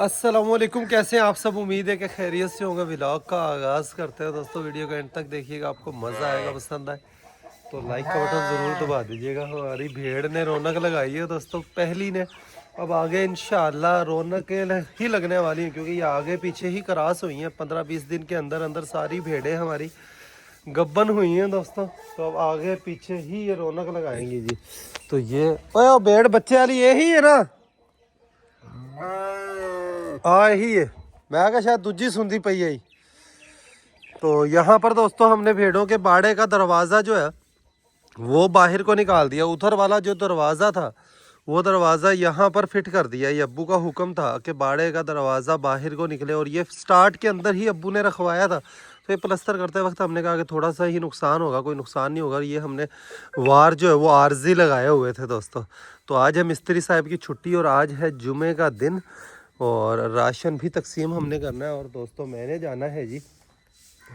अस्सलामुअलैकुम, कैसे हैं आप सब। उम्मीद है कि खैरियत से होंगे। व्लॉग का आगाज़ करते हैं दोस्तों। वीडियो को एंड तक देखिएगा, आपको मज़ा आएगा, पसंद आए तो लाइक का बटन ज़रूर दबा दीजिएगा। हमारी भेड़ ने रौनक लगाई है दोस्तों, पहली ने। अब आगे इंशाल्लाह रौनक ही लगने वाली है, क्योंकि ये आगे पीछे ही क्रॉस हुई हैं। 15-20 दिन के अंदर अंदर सारी भेड़ें हमारी गब्बन हुई हैं दोस्तों। तो अब आगे पीछे ही ये रौनक लगाएंगी जी। तो ये ओए भेड़ बच्चे वाली यही है ना। हाँ यही है। मैं क्या शायद दूजी सुनती पई है। तो यहाँ पर दोस्तों हमने भेड़ों के बाड़े का दरवाज़ा जो है वो बाहर को निकाल दिया। उधर वाला जो दरवाज़ा था वो दरवाज़ा यहाँ पर फिट कर दिया। ये अब्बू का हुक्म था कि बाड़े का दरवाज़ा बाहर को निकले, और ये स्टार्ट के अंदर ही अब्बू ने रखवाया था। तो ये प्लस्तर करते वक्त हमने कहा कि थोड़ा सा ही नुकसान होगा, कोई नुकसान नहीं होगा। ये हमने वार जो है वो आर्जी लगाए हुए थे दोस्तों। तो आज है मिस्त्री साहब की छुट्टी और आज है जुमे का दिन, और राशन भी तकसीम हमने करना है। और दोस्तों मैंने जाना है जी,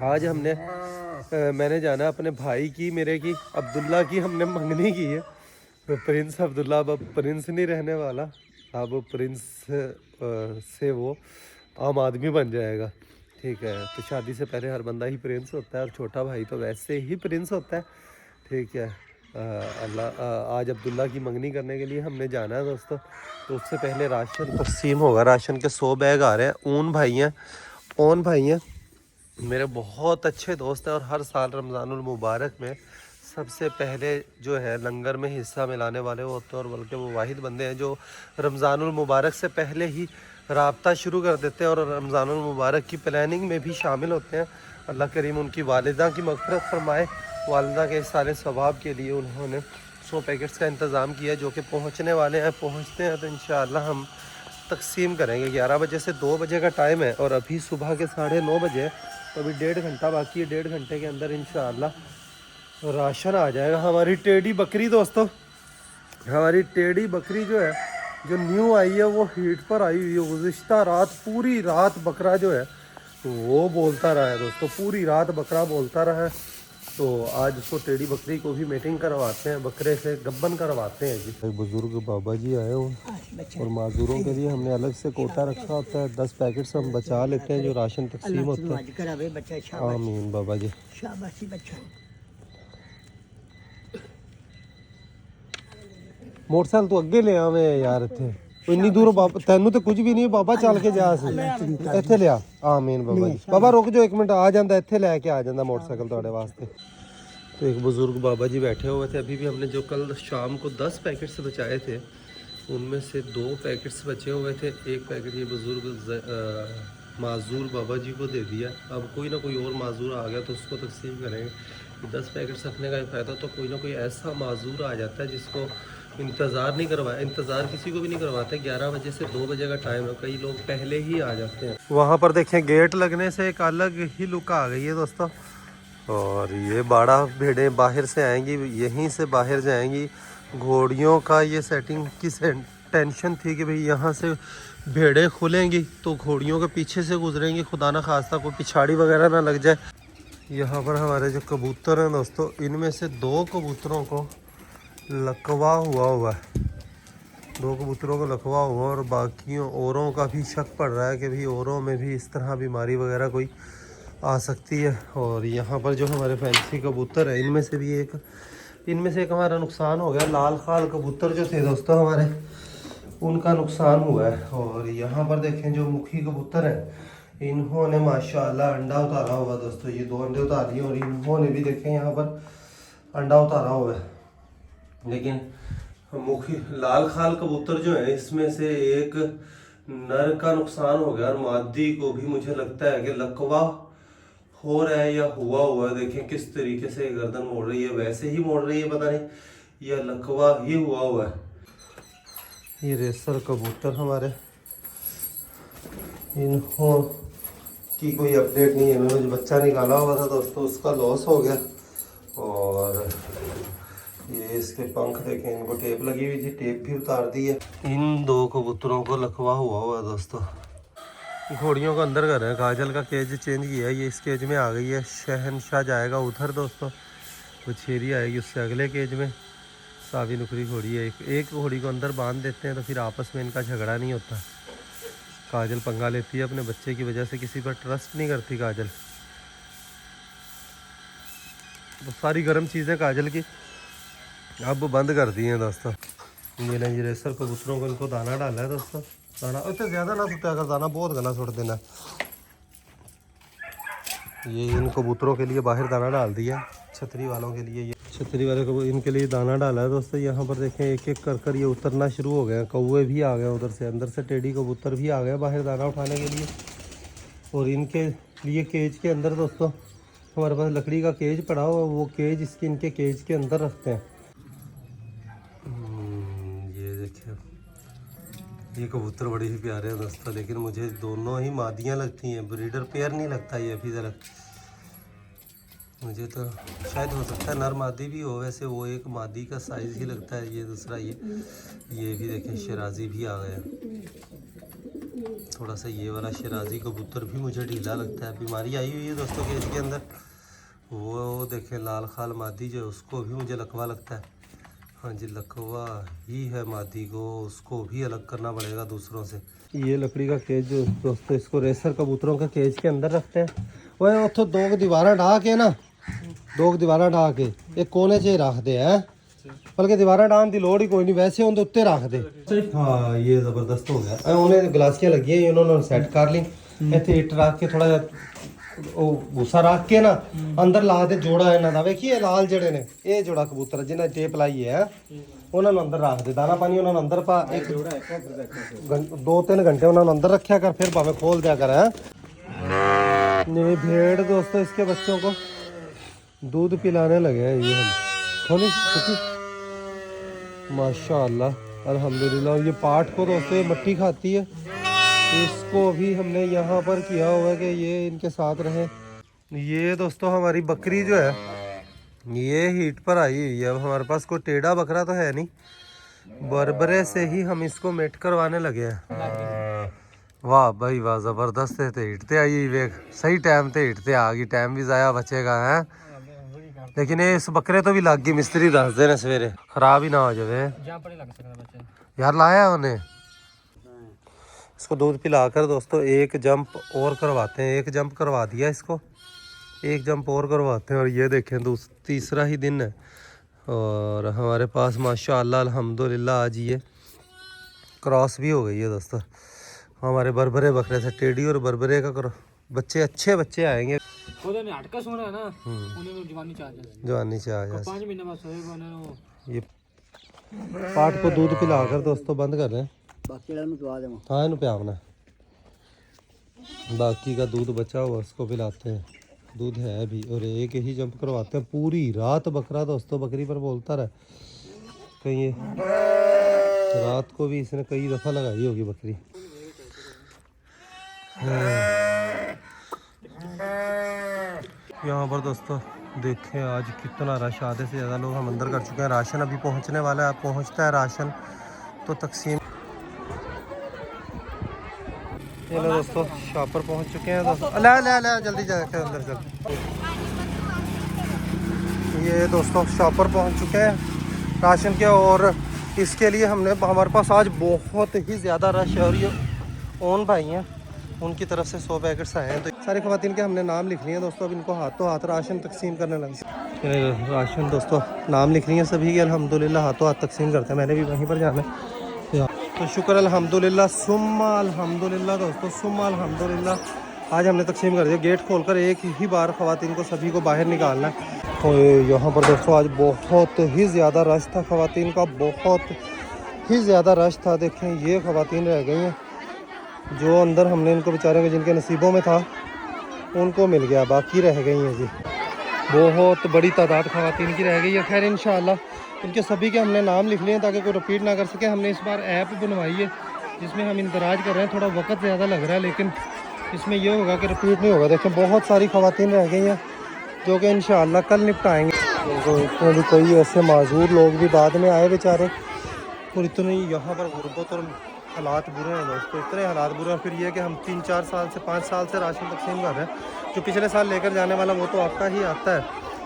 आज मैंने जाना है अपने भाई की, मेरे की, अब्दुल्ला की हमने मंगनी की है। तो प्रिंस अब्दुल्ला अब प्रिंस नहीं रहने वाला, अब प्रिंस से वो आम आदमी बन जाएगा। ठीक है, तो शादी से पहले हर बंदा ही प्रिंस होता है, और छोटा भाई तो वैसे ही प्रिंस होता है। ठीक है। आज अब्दुल्ला की मंगनी करने के लिए हमने जाना है दोस्तों। तो उससे पहले राशन तकसीम होगा। राशन के 100 बैग आ रहे हैं। ओन भाई हैं मेरे, बहुत अच्छे दोस्त हैं, और हर साल रमज़ानुल मुबारक में सबसे पहले जो है लंगर में हिस्सा मिलाने वाले वो होते हैं। और बल्कि वो वाहिद बंदे हैं जो रमज़ानुल मुबारक से पहले ही राब्ता शुरू कर देते हैं, और रमज़ानुल मुबारक की प्लानिंग में भी शामिल होते हैं। अल्लाह करीम उनकी वालिदा की मग़फ़िरत फरमाए। वालिदा के सारे सवाब के लिए उन्होंने 100 पैकेट्स का इंतज़ाम किया, जो कि पहुँचने वाले हैं। पहुँचते हैं तो इंशाअल्लाह हम तकसीम करेंगे। 11 बजे से 2 बजे का टाइम है, और अभी सुबह के 9:30 बजे। तो अभी 1.5 घंटा बाकी है। 1.5 घंटे के अंदर इंशाअल्लाह राशन आ जाएगा। हमारी टेढ़ी बकरी दोस्तों, हमारी टेढ़ी बकरी जो है, जो न्यू आई है, वो हीट पर आई हुई है। गुज़िश्ता रात पूरी रात बकरा जो है वो बोलता रहा है दोस्तों, पूरी रात बकरा बोलता रहा है। तो आज उसको टेढ़ी बकरी को भी मीटिंग करवाते हैं, बकरे से गब्बन करवाते हैं जी। बुजुर्ग बाबा जी आए हुए, और माजूरों के लिए हमने अलग से कोटा रखा होता है। 10 पैकेट्स हम बचा लेते हैं जो राशन तकसीम होते हैं। आमीन बाबा जी। मोटरसाइकिल तो अगे ले आवे यार, इतने इन्नी दूर बाबा तेनू तो कुछ भी नहीं बाबा, चल के जा इत्थे लिया। आमीन बाबा जी। बाबा रुक जो 1 मिनट, आ जाता इत्थे लैके आ जाता मोटरसाइकिल थोड़े वास्ते। तो एक बुज़ुर्ग बाबा जी बैठे हुए थे। अभी भी हमने जो कल शाम को 10 पैकेट्स बचाए थे, उनमें से 2 पैकेट्स बचे हुए थे। एक पैकेट ये बुज़ुर्ग माजूर बाबा जी को दे दिया। अब कोई ना कोई और माजूर आ गया तो उसको तकसीम करेंगे। 10 पैकेट्स रखने का फ़ायदा तो कोई ना कोई ऐसा माजूर आ जाता है जिसको इंतज़ार नहीं करवाया, इंतज़ार किसी को भी नहीं करवाते। 11 बजे से 2 बजे का टाइम है, कई लोग पहले ही आ जाते हैं। वहाँ पर देखें, गेट लगने से एक अलग ही लुक आ गई है दोस्तों। और ये बाड़ा भेड़ें बाहर से आएंगी, यहीं से बाहर जाएंगी। घोड़ियों का ये सेटिंग की टेंशन थी कि भाई यहाँ से भेड़ें खुलेंगी तो घोड़ियों के पीछे से गुजरेंगी, खुदा ना खास्ता कोई पिछाड़ी वगैरह ना लग जाए। यहाँ पर हमारे जो कबूतर हैं दोस्तों, इनमें से 2 कबूतरों को लकवा हुआ है। 2 कबूतरों को लकवा हुआ, और बाकियों औरों का भी शक पड़ रहा है कि भाई औरों में भी इस तरह बीमारी वगैरह कोई आ सकती है। और यहाँ पर जो हमारे फैंसी कबूतर है, इनमें से एक हमारा नुकसान हो गया। लाल खाल कबूतर जो थे दोस्तों हमारे, उनका नुकसान हुआ है। और यहाँ पर देखें जो मुखी कबूतर है, इन्होंने माशाल्लाह अंडा उतारा हुआ दोस्तों। ये 2 अंडे उतार लिए, और इन्होंने भी देखें यहाँ पर अंडा उतारा हुआ है। लेकिन मुखी लाल खाल कबूतर जो है, इसमें से एक नर का नुकसान हो गया, और मादी को भी मुझे लगता है कि लकवा हो रहा है या हुआ है। देखें किस तरीके से गर्दन मोड़ रही है, वैसे ही मोड़ रही है, पता नहीं या लकवा ही हुआ है। ये रेसर कबूतर हमारे, इन्हों की कोई अपडेट नहीं है। मैंने जो बच्चा निकाला हुआ था दोस्तों, उसका लॉस हो गया। और ये इसके पंख देखें, इनको टेप लगी हुई थी, टेप भी उतार दी है। इन 2 कबूतरों को लकवा हुआ है दोस्तों। घोड़ियों को अंदर कर रहे हैं। काजल का केज चेंज किया है, ये इस केज में आ गई है। शहनशाह जाएगा उधर दोस्तों, बछेरी आएगी उससे अगले केज में। सावी नुकरी घोड़ी है। एक घोड़ी को अंदर बांध देते हैं तो फिर आपस में इनका झगड़ा नहीं होता। काजल पंगा लेती है अपने बच्चे की वजह से, किसी पर ट्रस्ट नहीं करती काजल। तो सारी गर्म चीज़ें काजल की अब बंद कर दी हैं दोस्तों। ये ना ये रेसर कबूतरों को इनको दाना डाला है दोस्तों। दाना इतना ज़्यादा ना सुटा कर, दाना बहुत घना सुट देना। ये इन कबूतरों के लिए बाहर दाना डाल दिया, छतरी वालों के लिए। ये छतरी वाले को इनके लिए दाना डाला है दोस्तों। यहाँ पर देखें एक एक कर कर ये उतरना शुरू हो गए। कौवे भी आ गए उधर से, अंदर से टेडी कबूतर भी आ गए बाहर दाना उठाने के लिए। और इनके लिए केज के अंदर दोस्तों हमारे पास लकड़ी का केज पड़ा हुआ, वो केज इसके इनके केज के अंदर रखते हैं। ये देखिए ये कबूतर बड़ी ही प्यारे हैं दोस्तों, लेकिन मुझे दोनों ही मादियाँ लगती हैं, ब्रीडर पेयर नहीं लगता ये अभी तक मुझे। तो शायद हो सकता है नर मादी भी हो, वैसे वो एक मादी का साइज़ ही लगता है। ये दूसरा ये भी देखें शराजी भी आ गया। थोड़ा सा ये वाला शराजी कबूतर भी मुझे ढीला लगता है, बीमारी आई हुई है दोस्तों केज के अंदर। वो देखें लाल खाल मादी जो है उसको भी मुझे लकवा लगता है। हाँ जी लकवा ही है मादी को, उसको भी अलग करना पड़ेगा दूसरों से। ये लकड़ी का केज जो दोस्तों इसको रेसर कबूतरों का केज के अंदर रखते हैं। वह उतो दो दीवार ढा के ना, दो दीवार ढा के एक कोने च रखते हैं, बल्कि दीवार डाहन की लोड़ ही कोई नहीं, वैसे उनके उत्ते रख दे। हाँ ये जबरदस्त हो गया। उन्हें गलासियां लगी हैं, उन्होंने सेट कर ली। इतने इट रख के थोड़ा भूसा रख के ना अंदर ला दे जोड़ा इन्हों का। वेखिए लाल जड़े ने ये जोड़ा कबूतर जिन्हें टेप लाई है उन्होंने अंदर रख दे। दाना पानी उन्होंने अंदर पा, एक 2-3 घंटे उन्होंने अंदर रखा कर, फिर भावे खोल दिया कर। ये भेड़ दोस्तों इसके बच्चों को दूध पिलाने लगे हैं। ये हम खोली माशाअल्लाह अल्हम्दुलिल्लाह। ये पाठ को दोस्तों ये मट्टी खाती है, इसको भी हमने यहाँ पर किया हुआ है कि ये इनके साथ रहे। ये दोस्तों हमारी बकरी जो है ये हीट पर आई हुई है। अब हमारे पास कोई टेढ़ा बकरा तो है नहीं, बरबरे से ही हम इसको मेट करवाने लगे हैं। वाह भाई वाह जबरदस्त है। हीटते आई हुई वेख, सही टाइम ते हीटते आ गई, टाइम भी ज़ाया बचेगा है। लेकिन ये इस बकरे तो भी लग गई, मिस्त्री दस देने सवेरे खराब ही ना हो जाए यार। लाया उन्हें इसको दूध पिलाकर दोस्तों एक जंप और करवाते हैं। एक जंप करवा दिया इसको, एक जंप और करवाते हैं। और ये देखें तीसरा ही दिन है और हमारे पास माशाअल्लाह अल्हम्दुलिल्लाह आज ये क्रॉस भी हो गई है दोस्तों हमारे बरबरे बकरे से। टेडी और बरबरे का बच्चे अच्छे बच्चे आएंगे। जवानी से आ जाए। ये पाठ को दूध पिलाकर दोस्तों बंद कर रहे हैं। हाँ इन्हें प्यावना, बाकी का दूध बचा हुआ उसको पिलाते हैं। दूध है भी और एक ही जंप करवाते हैं पूरी रात। बकरा दोस्तों बकरी पर बोलता रहा कहीं, रात को भी इसने कई दफ़ा लगाई होगी बकरी। यहाँ पर दोस्तों देखें आज कितना रश, आधे से ज़्यादा लोग हम अंदर कर चुके हैं। राशन अभी पहुँचने वाला है, पहुँचता है राशन तो तकसीम। ये लो दोस्तों शॉपर पहुँच चुके हैं दोस्तों। ले जल्दी जाके अंदर चल। ये दोस्तों शॉपर पहुँच चुके हैं राशन के, और इसके लिए हमारे पास आज बहुत ही ज़्यादा रश है। और ये ओन भाई हैं उनकी तरफ से 100 पैकेट्स आए हैं। तो सारी ख़वातीन के हमने नाम लिख लिए हैं दोस्तों। अब इनको हाथों हाथ राशन तकसीम करने लगे। राशन दोस्तों नाम लिख लिए हैं सभी के, अल्हम्दुलिल्लाह हाथों हाथ तकसीम करते हैं। मैंने भी वहीं पर जाना है तो शुक्र अल्हम्दुलिल्लाह सुम्मा अल्हम्दुलिल्लाह दोस्तों, सुम्मा अल्हम्दुलिल्लाह। आज हमने तकसीम कर दिया। गेट खोलकर एक ही बार ख़वातीन को सभी को बाहर निकालना है। तो यहाँ पर दोस्तों आज बहुत ही ज़्यादा रश था, ख़वातीन का बहुत ही ज़्यादा रश था। देखें ये ख़वातीन रह गई हैं जो अंदर हमने इनको बेचारे को जिनके नसीबों में था उनको मिल गया, बाकी रह गई हैं जी। बहुत बड़ी तादाद ख़वातीन की रह गई है। खैर इंशाअल्लाह इनके सभी के हमने नाम लिख लिए हैं ताकि कोई रिपीट ना कर सके। हमने इस बार ऐप बनवाई है जिसमें हम इंतराज कर रहे हैं, थोड़ा वक्त ज़्यादा लग रहा है लेकिन इसमें यह होगा कि रिपीट नहीं होगा। देखें बहुत सारी ख़वातीन रह गई हैं जो कि इंशाअल्लाह कल निपटाएंगे। तो इसमें भी कोई ऐसे माजूर लोग भी बाद में आए बेचारे, और इतने यहाँ पर गुर्बत और हालात बुरे हैं दोस्तों, इतने हालात बुरे हैं। फिर ये कि हम 3-4 साल से 5 साल से राशन तकसीम कर रहे हैं। जो पिछले साल लेकर जाने वाला वो तो आता ही आता है।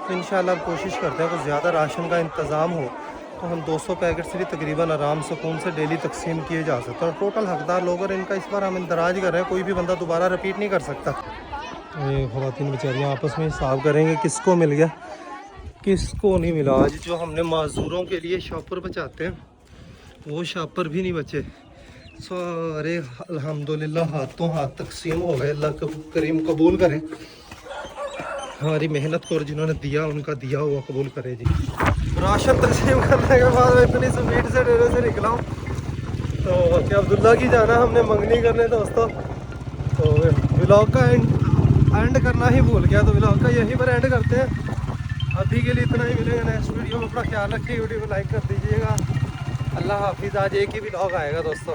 तो इंशाअल्लाह कोशिश करते हैं कुछ ज़्यादा राशन का इंतज़ाम हो तो हम 200 पैकेट से भी तकरीबन आराम सुकून से डेली तकसीम किए जा सकते हैं। और टोटल हकदार लोग और इनका इस बार हम इंदराज कर रहे हैं, कोई भी बंदा दोबारा रिपीट नहीं कर सकता। ये ख़वातीन बेचारियाँ आपस में हिसाब करेंगे किसको मिल गया किसको नहीं मिला। आज जो हमने माजूरों के लिए शॉपर बचाते हैं वो शॉपर भी नहीं बचे सारे। अल्हम्दुलिल्लाह हाथों हाथ तकसीम हो गए। अल्लाह करीम कबूल करे हमारी मेहनत को, और जिन्होंने दिया उनका दिया हुआ कबूल करे जी। राशन तकसीम करने के बाद मैं इतनी स्पीड से डेरे से निकला हूँ तो क्या अब्दुल्ला की जाना हमने मंगनी करने दोस्तों। तो व्लॉग का एंड करना ही भूल गया, तो व्लॉग का यहीं पर एंड करते हैं। अभी के लिए इतना ही, मिलेगा नेक्स्ट वीडियो में। अपना ख्याल रखिए, वीडियो को लाइक कर दीजिएगा। अल्लाह हाफिज़। आज एक ही व्लॉग आएगा दोस्तों।